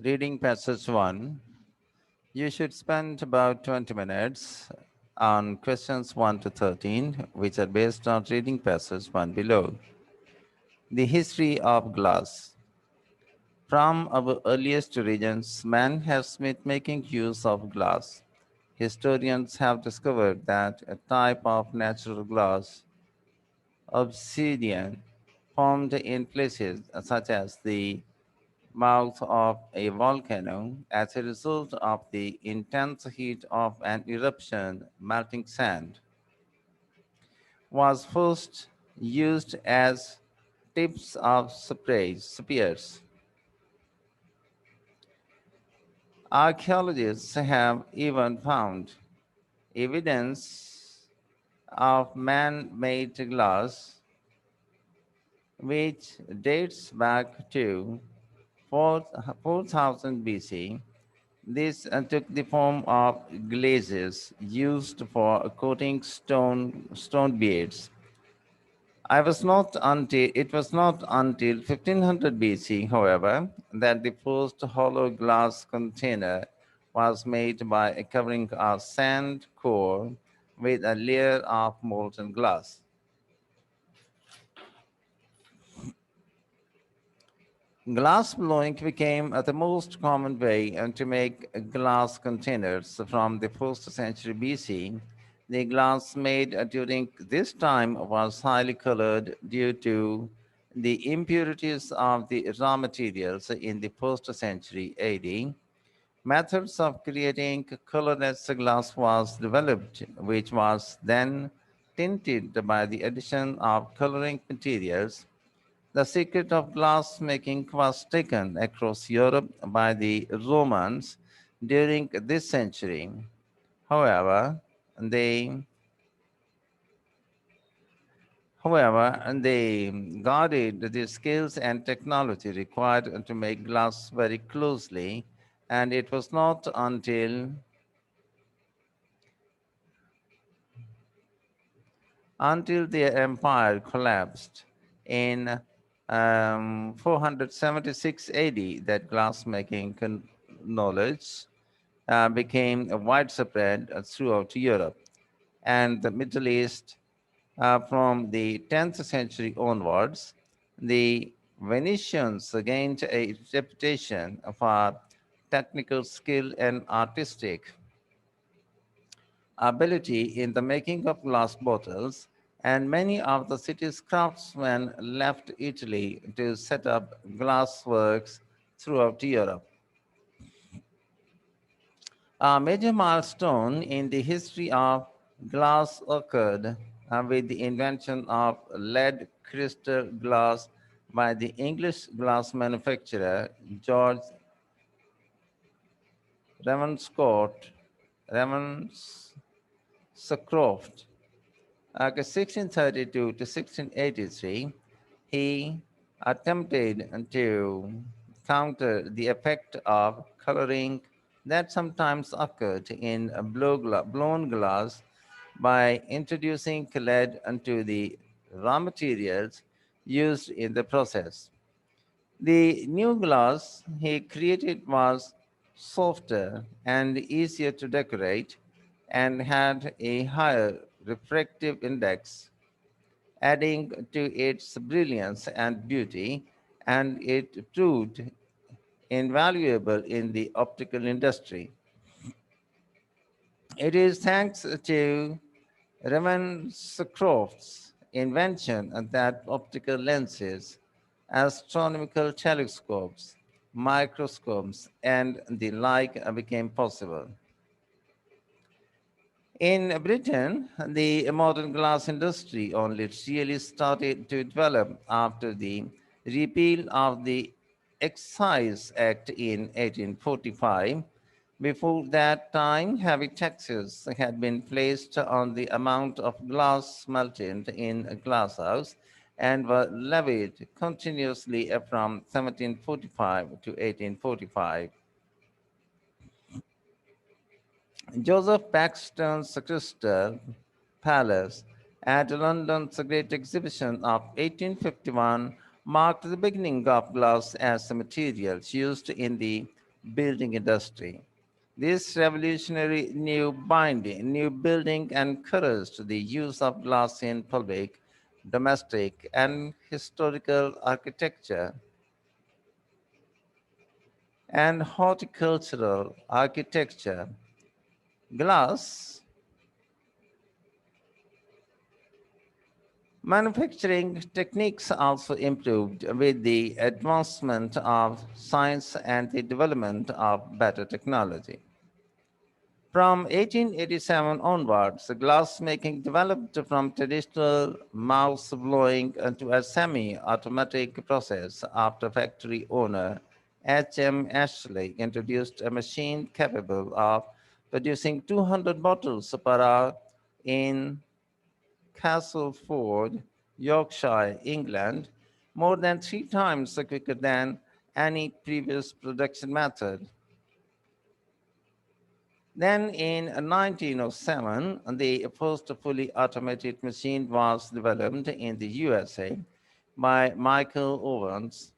Reading passage 1. You should spend about 20 minutes on questions 1 to 13, which are based on reading passage 1 below. The history of glass. From our earliest origins, man has been making use of glass. Historians have discovered that a type of natural glass, obsidian, formed in places such as the mouth of a volcano as a result of the intense heat of an eruption melting sand, was first used as tips of spears. Archaeologists have even found evidence of man-made glass which dates back to 4000 BC. This took the form of glazes used for coating stone beads. It was not until 1500 BC, however, that the first hollow glass container was made by covering a sand core with a layer of molten glass. Glass blowing became the most common way to make glass containers from the 1st century BC. The glass made during this time was highly colored due to the impurities of the raw materials in the 1st century AD. Methods of creating colorless glass was developed, which was then tinted by the addition of coloring materials. The secret of glass making was taken across Europe by the Romans during this century. However, they they guarded the skills and technology required to make glass very closely, and it was not until their empire collapsed in 476 AD that glassmaking knowledge became widespread throughout Europe and the Middle East. From the 10th century onwards, the Venetians gained a reputation for technical skill and artistic ability in the making of glass bottles, and many of the city's craftsmen left Italy to set up glass works throughout Europe. A major milestone in the history of glass occurred with the invention of lead crystal glass by the English glass manufacturer George Ravenscroft. Ravenscroft. 1632 to 1683, he attempted to counter the effect of coloring that sometimes occurred in blown glass by introducing lead into the raw materials used in the process. The new glass he created was softer and easier to decorate and had a higher refractive index, adding to its brilliance and beauty, and it proved invaluable in the optical industry. It is thanks to Ravenscroft's invention that optical lenses, astronomical telescopes, microscopes, and the like became possible. In Britain, the modern glass industry only really started to develop after the repeal of the Excise Act in 1845. Before that time, heavy taxes had been placed on the amount of glass melted in a glasshouse and were levied continuously from 1745 to 1845. Joseph Paxton's Crystal Palace at London's Great Exhibition of 1851 marked the beginning of glass as a material used in the building industry. This revolutionary new building encouraged the use of glass in public, domestic, and historical architecture and horticultural architecture. Glass manufacturing techniques also improved with the advancement of science and the development of better technology. From 1887 onwards, glassmaking developed from traditional mouse blowing into a semi-automatic process after factory owner H.M. Ashley introduced a machine capable of producing 200 bottles per hour in Castleford, Yorkshire, England, more than 3 times quicker than any previous production method. Then in 1907, the first fully automated machine was developed in the USA by Michael Owens,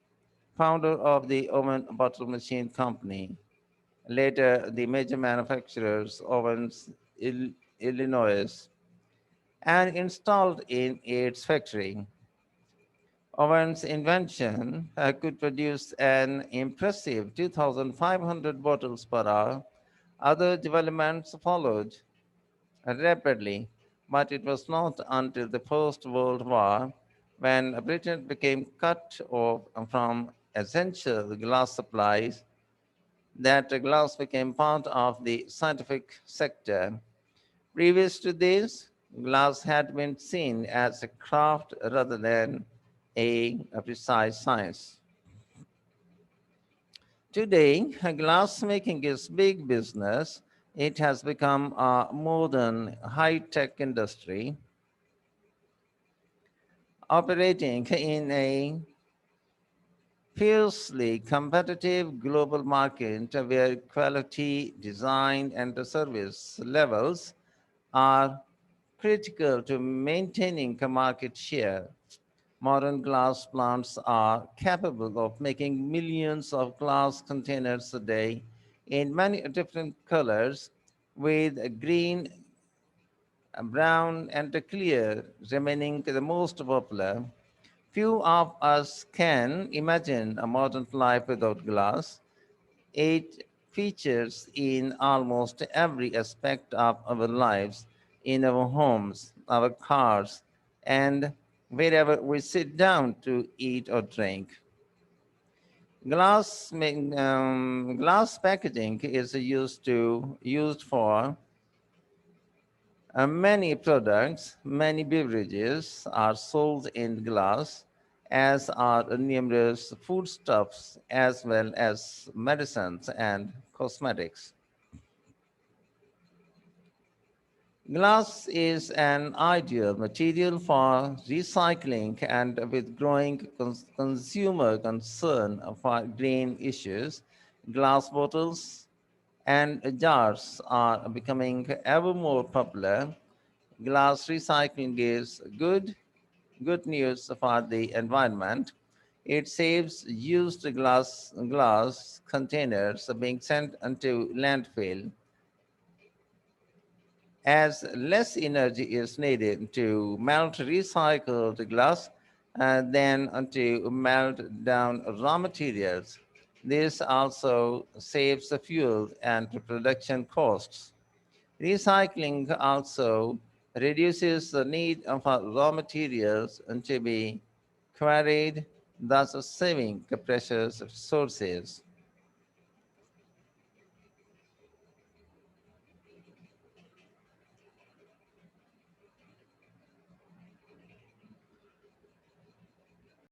founder of the Owen Bottle Machine Company. Later, the major manufacturers, Owens, Illinois, and installed in its factory. Owen's invention could produce an impressive 2,500 bottles per hour. Other developments followed rapidly, but it was not until the First World War, when Britain became cut off from essential glass supplies, that glass became part of the scientific sector. Previous to this, glass had been seen as a craft rather than a precise science. Today, glass making is big business. It has become a modern high-tech industry operating in a fiercely competitive global market where quality, design, and the service levels are critical to maintaining a market share. Modern glass plants are capable of making millions of glass containers a day in many different colors, with green, brown, and clear remaining the most popular. Few of us can imagine a modern life without glass. It features in almost every aspect of our lives, in our homes, our cars, and wherever we sit down to eat or drink. Glass packaging is used for many products. Many beverages are sold in glass, as are numerous foodstuffs, as well as medicines and cosmetics. Glass is an ideal material for recycling, and with growing consumer concern for green issues, glass bottles and jars are becoming ever more popular. Glass recycling is good news for the environment. It saves used glass containers being sent into landfill, as less energy is needed to melt recycled glass than to melt down raw materials. This also saves the fuel and production costs. Recycling also reduces the need for raw materials to be quarried, thus saving precious resources.